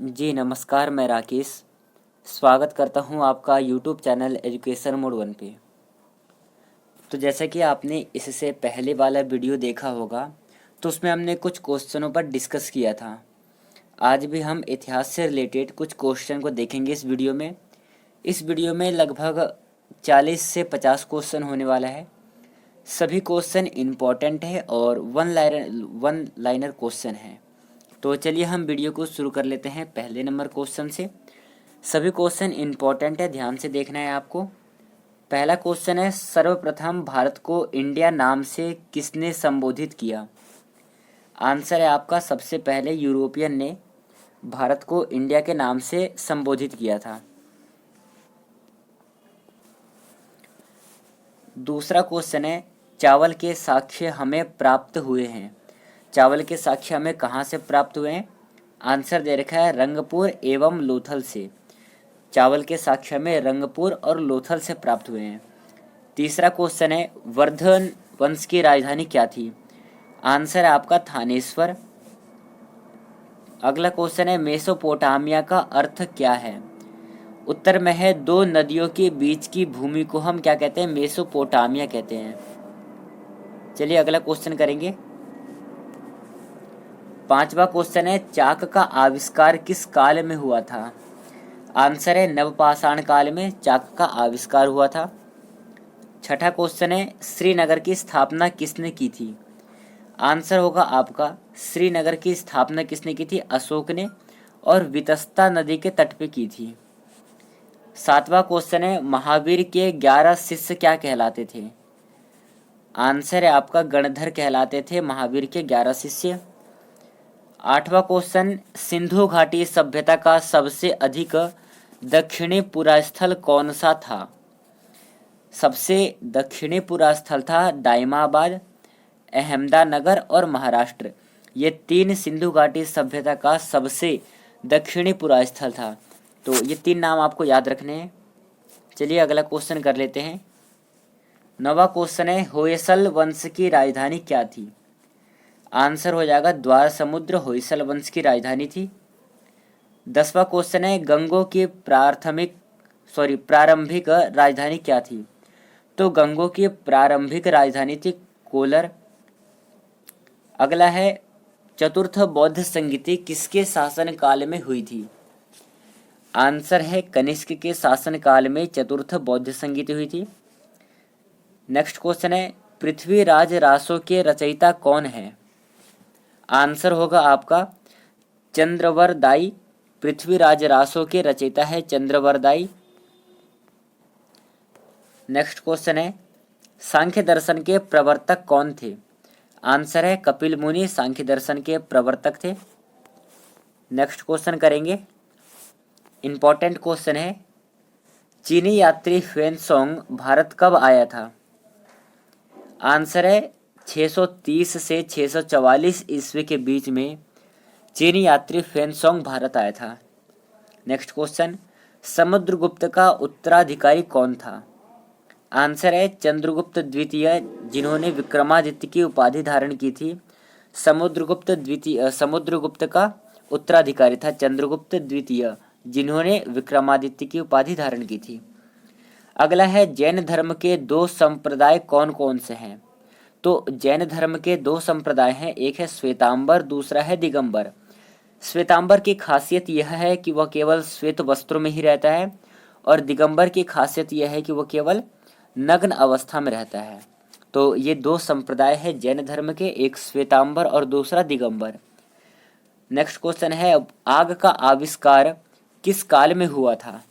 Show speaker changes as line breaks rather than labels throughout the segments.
जी नमस्कार, मैं राकेश स्वागत करता हूं आपका यूट्यूब चैनल एजुकेशन मोड 1 पे। तो जैसा कि आपने इससे पहले वाला वीडियो देखा होगा, तो उसमें हमने कुछ क्वेश्चनों पर डिस्कस किया था। आज भी हम इतिहास से रिलेटेड कुछ क्वेश्चन को देखेंगे इस वीडियो में। इस वीडियो में लगभग 40 से 50 क्वेश्चन होने वाला है। सभी क्वेश्चन इम्पॉर्टेंट है और वन लाइनर क्वेश्चन है। तो चलिए हम वीडियो को शुरू कर लेते हैं पहले नंबर क्वेश्चन से। सभी क्वेश्चन इम्पॉर्टेंट है, ध्यान से देखना है आपको। पहला क्वेश्चन है, सर्वप्रथम भारत को इंडिया नाम से किसने संबोधित किया? आंसर है आपका, सबसे पहले यूरोपियन ने भारत को इंडिया के नाम से संबोधित किया था। दूसरा क्वेश्चन है, चावल के साक्ष्य हमें प्राप्त हुए हैं। चावल के साक्ष्य हमें कहाँ से प्राप्त हुए हैं? आंसर दे रखा है रंगपुर एवं लोथल से। चावल के साक्ष्य में रंगपुर और लोथल से प्राप्त हुए हैं। तीसरा क्वेश्चन है, वर्धन वंश की राजधानी क्या थी? आंसर है आपका थानेश्वर। अगला क्वेश्चन है, मेसोपोटामिया का अर्थ क्या है? उत्तर में है, दो नदियों के बीच की भूमि को हम क्या कहते हैं? मेसोपोटामिया कहते हैं। चलिए अगला क्वेश्चन करेंगे। पांचवा क्वेश्चन है, चाक का आविष्कार किस काल में हुआ था? आंसर है नवपाषाण काल में चाक का आविष्कार हुआ था। छठा क्वेश्चन है, श्रीनगर की स्थापना किसने की थी? आंसर होगा आपका, श्रीनगर की स्थापना किसने की थी? अशोक ने, और वितस्ता नदी के तट पे की थी। सातवां क्वेश्चन है, महावीर के 11 शिष्य क्या कहलाते थे? आंसर है आपका, गणधर कहलाते थे महावीर के 11 शिष्य। आठवां क्वेश्चन, सिंधु घाटी सभ्यता का सबसे अधिक दक्षिणी पुरास्थल कौन सा था? सबसे दक्षिणी पुरास्थल था दाइमाबाद, अहमदानगर और महाराष्ट्र। ये तीन सिंधु घाटी सभ्यता का सबसे दक्षिणी पुरास्थल था। तो ये तीन नाम आपको याद रखने हैं। चलिए अगला क्वेश्चन कर लेते हैं। नवा क्वेश्चन है, होयसल वंश की राजधानी क्या थी? आंसर हो जाएगा द्वार समुद्र होयसल वंश की राजधानी थी। 10वां क्वेश्चन है, गंगों की प्रारंभिक राजधानी क्या थी? तो गंगों की प्रारंभिक राजधानी थी कोलर। अगला है, चतुर्थ बौद्ध संगीति किसके शासन काल में हुई थी? आंसर है कनिष्क के शासन काल में चतुर्थ बौद्ध संगीति हुई थी। नेक्स्ट क्वेश्चन है, पृथ्वीराज रासो के रचयिता कौन है? आंसर होगा आपका चंद्रवरदाई। पृथ्वीराज रासो के रचयिता है चंद्रवरदाई। नेक्स्ट क्वेश्चन है, सांख्य दर्शन के प्रवर्तक कौन थे? आंसर है कपिल मुनि सांख्य दर्शन के प्रवर्तक थे। नेक्स्ट क्वेश्चन करेंगे। इंपॉर्टेंट क्वेश्चन है, चीनी यात्री ह्वेनसोंग भारत कब आया था? आंसर है 630 से 644 ईस्वी के बीच में चीनी यात्री ह्वेनसोंग भारत आया था। नेक्स्ट क्वेश्चन, समुद्रगुप्त का उत्तराधिकारी कौन था? आंसर है चंद्रगुप्त द्वितीय, जिन्होंने विक्रमादित्य की उपाधि धारण की थी। समुद्रगुप्त का उत्तराधिकारी था चंद्रगुप्त द्वितीय, जिन्होंने विक्रमादित्य की उपाधि धारण की थी। अगला है, जैन धर्म के दो संप्रदाय कौन कौन से हैं? तो जैन धर्म के दो संप्रदाय हैं, एक है श्वेतांबर, दूसरा है दिगंबर। श्वेतांबर की खासियत यह है कि वह केवल श्वेत वस्त्रों में ही रहता है, और दिगंबर की खासियत यह है कि वह केवल नग्न अवस्था में रहता है। तो ये दो संप्रदाय है जैन धर्म के, एक श्वेतांबर और दूसरा दिगंबर। नेक्स्ट क्वेश्चन है, आग का आविष्कार किस काल में हुआ था?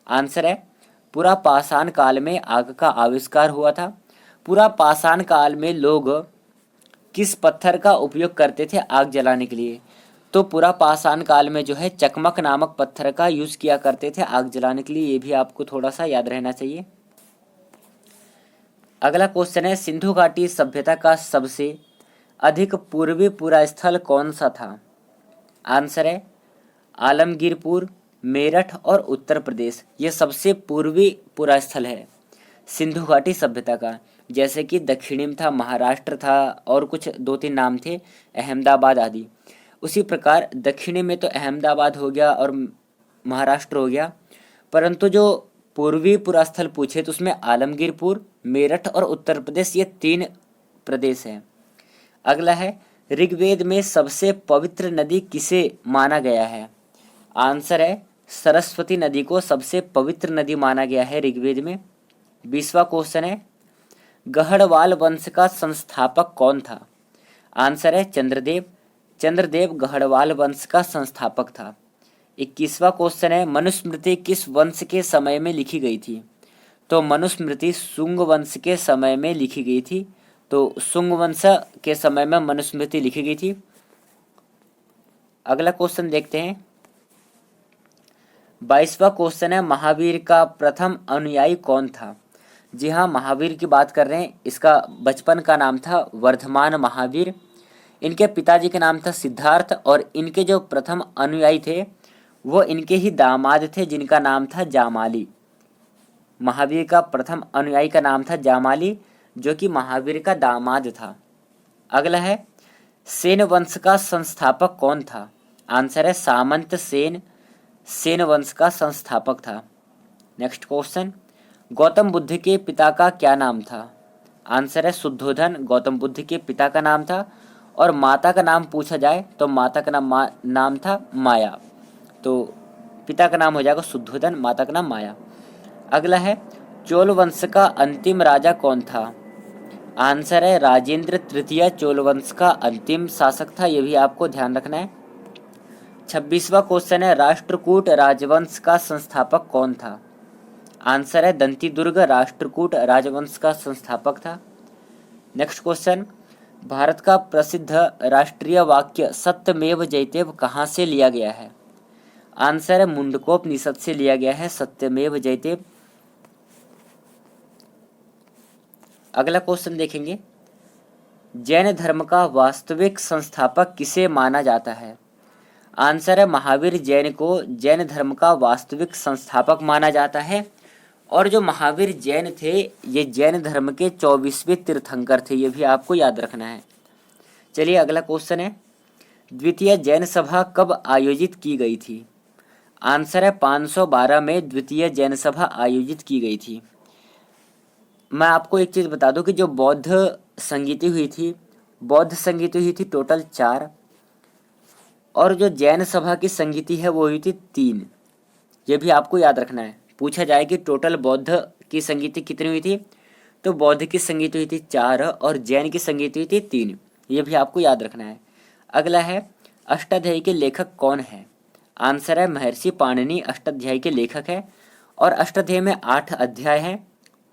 आंसर है पूरा पाषाण काल में आग का आविष्कार हुआ था। पूरा पाषाण काल में लोग किस पत्थर का उपयोग करते थे आग जलाने के लिए? तो पूरा पाषाण काल में जो है चकमक नामक पत्थर का यूज किया करते थे आग जलाने के लिए। ये भी आपको थोड़ा सा याद रहना चाहिए। अगला क्वेश्चन है, सिंधु घाटी सभ्यता का सबसे अधिक पूर्वी पुरास्थल कौन सा था? आंसर है आलमगीरपुर, मेरठ और उत्तर प्रदेश। ये सबसे पूर्वी पुरास्थल है सिंधु घाटी सभ्यता का। जैसे कि दक्षिणी में था महाराष्ट्र था, और कुछ दो तीन नाम थे, अहमदाबाद आदि। उसी प्रकार दक्षिणी में तो अहमदाबाद हो गया और महाराष्ट्र हो गया, परंतु जो पूर्वी पुरास्थल पूछे तो उसमें आलमगीरपुर, मेरठ और उत्तर प्रदेश, ये 3 प्रदेश हैं। अगला है, ऋग्वेद में सबसे पवित्र नदी किसे माना गया है? आंसर है सरस्वती नदी को सबसे पवित्र नदी माना गया है ऋग्वेद में। 20वां क्वेश्चन है, गढ़वाल वंश का संस्थापक कौन था? आंसर है चंद्रदेव। चंद्रदेव गढ़वाल वंश का संस्थापक था। 21वां क्वेश्चन है, मनुस्मृति किस वंश के समय में लिखी गई थी? तो मनुस्मृति शुंग वंश के समय में लिखी गई थी। तो शुंग वंश के समय में मनुस्मृति लिखी गई थी। अगला क्वेश्चन देखते हैं। 22वां क्वेश्चन है, महावीर का प्रथम अनुयायी कौन था? जी हाँ, महावीर की बात कर रहे हैं। इसका बचपन का नाम था वर्धमान महावीर। इनके पिताजी का नाम था सिद्धार्थ और इनके जो प्रथम अनुयायी थे वो इनके ही दामाद थे जिनका नाम था जामाली। महावीर का प्रथम अनुयायी का नाम था जामाली, जो कि महावीर का दामाद था। अगला है, सेन वंश का संस्थापक कौन था? आंसर है सामंत सेन। सेन वंश का संस्थापक था। नेक्स्ट क्वेश्चन, गौतम बुद्ध के पिता का क्या नाम था? आंसर है शुद्धोधन। गौतम बुद्ध के पिता का नाम था। और माता का नाम पूछा जाए तो माता का नाम था माया। तो पिता का नाम हो जाएगा शुद्धोधन, माता का नाम माया। अगला है, चोल वंश का अंतिम राजा कौन था? आंसर है राजेंद्र तृतीय चोल वंश का अंतिम शासक था। यह भी आपको ध्यान रखना है। 26वां क्वेश्चन है, राष्ट्रकूट राजवंश का संस्थापक कौन था? आंसर है दंतीदुर्ग राष्ट्रकूट राजवंश का संस्थापक था। नेक्स्ट क्वेश्चन, भारत का प्रसिद्ध राष्ट्रीय वाक्य सत्यमेव जयते कहाँ से लिया गया है? आंसर है मुंडकोपनिषद से लिया गया है सत्यमेव जयते। अगला क्वेश्चन देखेंगे, जैन धर्म का वास्तविक संस्थापक किसे माना जाता है? आंसर है महावीर जैन को जैन धर्म का वास्तविक संस्थापक माना जाता है। और जो महावीर जैन थे ये जैन धर्म के 24वें तीर्थंकर थे। ये भी आपको याद रखना है। चलिए अगला क्वेश्चन है, द्वितीय जैन सभा कब आयोजित की गई थी? आंसर है 512 में द्वितीय जैन सभा आयोजित की गई थी। मैं आपको एक चीज़ बता दूं कि जो बौद्ध संगीति हुई थी टोटल 4, और जो जैन सभा की संगीति है वो हुई थी 3। ये भी आपको याद रखना है। पूछा जाए कि टोटल बौद्ध की संगीति कितनी हुई थी, तो बौद्ध की संगीति हुई थी 4 और जैन की संगीति हुई थी 3। ये भी आपको याद रखना है। अगला है, अष्टाध्यायी के लेखक कौन है? आंसर है महर्षि पाणिनि अष्टाध्यायी के लेखक है। और अष्टाध्यायी में 8 अध्याय हैं।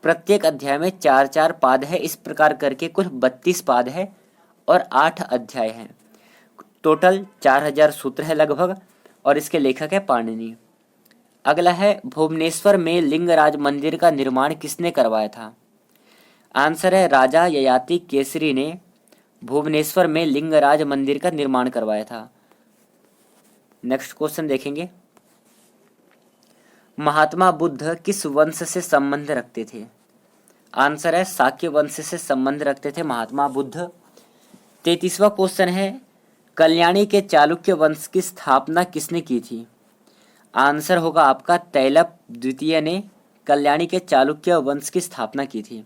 प्रत्येक अध्याय में 4-4 पाद है। इस प्रकार करके कुल 32 पाद है और 8 अध्याय हैं। टोटल 4000 सूत्र है लगभग, और इसके लेखक है पाणिनि। अगला है, भुवनेश्वर में लिंगराज मंदिर का निर्माण किसने करवाया था? आंसर है राजा ययाति केसरी ने भुवनेश्वर में लिंगराज मंदिर का निर्माण करवाया था। नेक्स्ट क्वेश्चन देखेंगे, महात्मा बुद्ध किस वंश से संबंध रखते थे? आंसर है शाक्य वंश से संबंध रखते थे महात्मा बुद्ध। 33वां क्वेश्चन है, कल्याणी के चालुक्य वंश की स्थापना किसने की थी? आंसर होगा आपका तैलप द्वितीय ने कल्याणी के चालुक्य वंश की स्थापना की थी।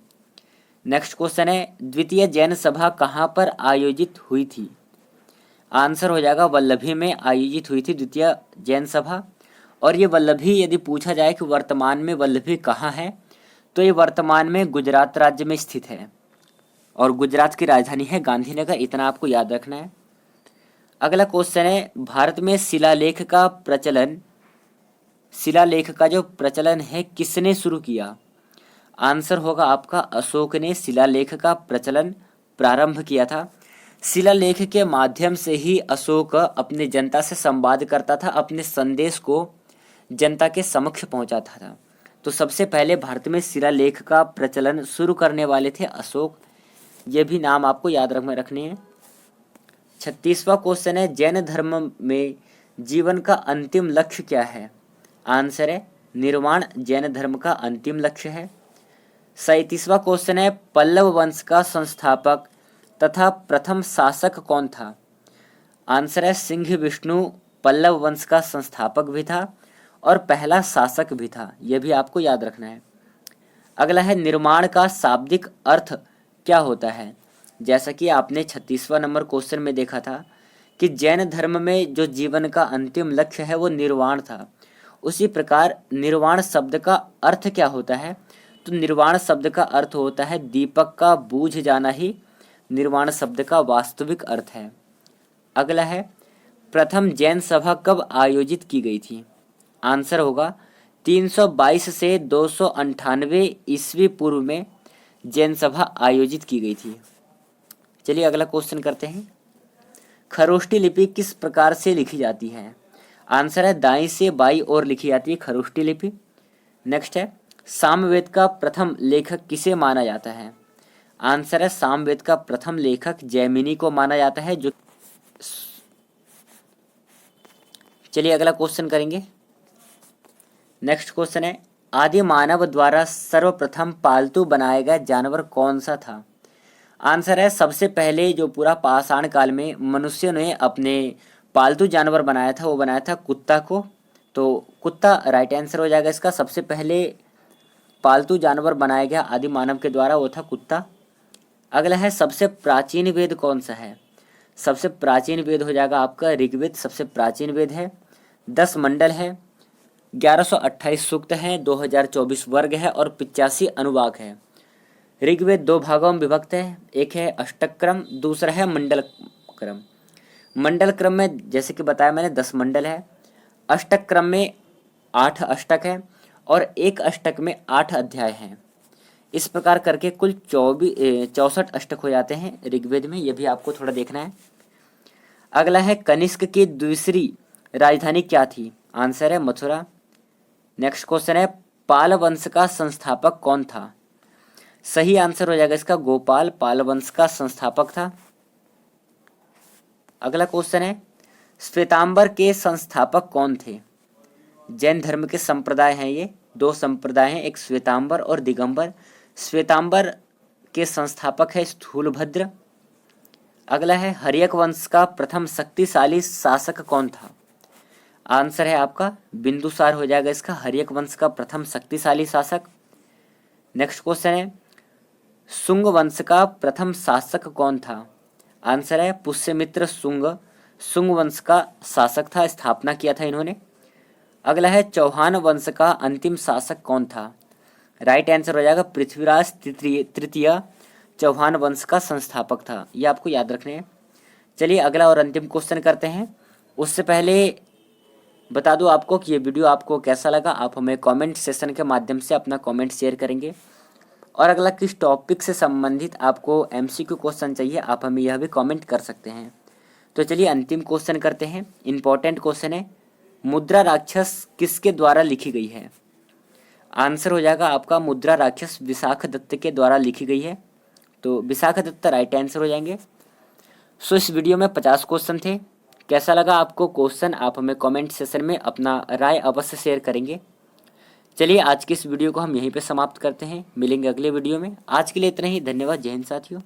नेक्स्ट क्वेश्चन है, द्वितीय जैन सभा कहाँ पर आयोजित हुई थी? आंसर हो जाएगा वल्लभी में आयोजित हुई थी द्वितीय जैन सभा। और ये वल्लभी, यदि पूछा जाए कि वर्तमान में वल्लभी कहाँ है, तो ये वर्तमान में गुजरात राज्य में स्थित है और गुजरात की राजधानी है गांधीनगर। इतना आपको याद रखना है। अगला क्वेश्चन है, भारत में शिलालेख का जो प्रचलन है किसने शुरू किया? आंसर होगा आपका अशोक ने शिलालेख का प्रचलन प्रारंभ किया था। शिलालेख के माध्यम से ही अशोक अपने जनता से संवाद करता था, अपने संदेश को जनता के समक्ष पहुंचाता था। तो सबसे पहले भारत में शिलालेख का प्रचलन शुरू करने वाले थे अशोक। ये भी नाम आपको याद रखने हैं। 36वां क्वेश्चन है, जैन धर्म में जीवन का अंतिम लक्ष्य क्या है? आंसर है निर्वाण जैन धर्म का अंतिम लक्ष्य है। 37वां क्वेश्चन है, पल्लव वंश का संस्थापक तथा प्रथम शासक कौन था? आंसर है सिंह विष्णु पल्लव वंश का संस्थापक भी था और पहला शासक भी था, यह भी आपको याद रखना है। अगला है निर्माण का शाब्दिक अर्थ क्या होता है। जैसा कि आपने 36वां नंबर क्वेश्चन में देखा था कि जैन धर्म में जो जीवन का अंतिम लक्ष्य है वो निर्वाण था, उसी प्रकार निर्वाण शब्द का अर्थ क्या होता है। तो निर्वाण शब्द का अर्थ होता है दीपक का बूझ जाना ही निर्वाण शब्द का वास्तविक अर्थ है। अगला है प्रथम जैन सभा कब आयोजित की गई थी। आंसर होगा 322 से 298 ईस्वी पूर्व में जैन सभा आयोजित की गई थी। चलिए अगला क्वेश्चन करते हैं। खरोष्टी लिपि किस प्रकार से लिखी जाती है। आंसर है दाईं से बाईं ओर लिखी जाती है खरोष्टी लिपि। नेक्स्ट है सामवेद का प्रथम लेखक किसे माना जाता है। आंसर है सामवेद का प्रथम लेखक जैमिनी को माना जाता है। जो चलिए अगला क्वेश्चन करेंगे। नेक्स्ट क्वेश्चन है आदि मानव द्वारा सर्वप्रथम पालतू बनाया गया जानवर कौन सा था। आंसर है सबसे पहले जो पूरा पाषाण काल में मनुष्य ने अपने पालतू जानवर बनाया था वो बनाया था कुत्ता को। तो कुत्ता राइट आंसर हो जाएगा इसका। सबसे पहले पालतू जानवर बनाया गया आदि मानव के द्वारा वो था कुत्ता। अगला है सबसे प्राचीन वेद कौन सा है। सबसे प्राचीन वेद हो जाएगा आपका ऋग्वेद सबसे प्राचीन वेद है। 10 मंडल है, 1128 सूक्त है, 2024 वर्ग है और 85 अनुवाक है। ऋग्वेद 2 भागों में विभक्त है, एक है अष्टक क्रम, दूसरा है मंडल क्रम। मंडल क्रम में जैसे कि बताया मैंने 10 मंडल है, अष्टक क्रम में 8 अष्टक है और एक अष्टक में 8 अध्याय हैं। इस प्रकार करके कुल 64 अष्टक हो जाते हैं ऋग्वेद में, यह भी आपको थोड़ा देखना है। अगला है कनिष्क की दूसरी राजधानी क्या थी। आंसर है मथुरा। नेक्स्ट क्वेश्चन है पाल वंश का संस्थापक कौन था। सही आंसर हो जाएगा इसका गोपाल पाल वंश का संस्थापक था। अगला क्वेश्चन है श्वेतांबर के संस्थापक कौन थे। जैन धर्म के संप्रदाय हैं, ये 2 संप्रदाय हैं, एक श्वेतांबर और दिगंबर। श्वेतांबर के संस्थापक है स्थूलभद्र। अगला है हर्यक वंश का प्रथम शक्तिशाली शासक कौन था। आंसर है आपका बिंदुसार हो जाएगा इसका, हर्यक वंश का प्रथम शक्तिशाली शासक। नेक्स्ट क्वेश्चन है शुंग वंश का प्रथम शासक कौन था। आंसर है पुष्यमित्र शुंग, शुंग वंश का शासक था, स्थापना किया था इन्होंने। अगला है चौहान वंश का अंतिम शासक कौन था। राइट आंसर हो जाएगा पृथ्वीराज तृतीय चौहान वंश का संस्थापक था, ये आपको याद रखने हैं। चलिए अगला और अंतिम क्वेश्चन करते हैं। उससे पहले बता दूं आपको कि ये वीडियो आपको कैसा लगा। आप हमें कमेंट सेशन के माध्यम से अपना कमेंट शेयर करेंगे और अगला किस टॉपिक से संबंधित आपको एमसीक्यू क्वेश्चन चाहिए आप हमें यह भी कमेंट कर सकते हैं। तो चलिए अंतिम क्वेश्चन करते हैं। इंपॉर्टेंट क्वेश्चन है मुद्रा राक्षस किसके द्वारा लिखी गई है। आंसर हो जाएगा आपका मुद्रा राक्षस विशाख दत्त के द्वारा लिखी गई है। तो विशाख दत्त राइट आंसर हो जाएंगे। सो इस वीडियो में 50 क्वेश्चन थे। कैसा लगा आपको क्वेश्चन आप हमें कमेंट सेशन में अपना राय अवश्य शेयर करेंगे। चलिए आज की इस वीडियो को हम यहीं पे समाप्त करते हैं, मिलेंगे अगले वीडियो में। आज के लिए इतना ही, धन्यवाद, जय हिंद साथियों।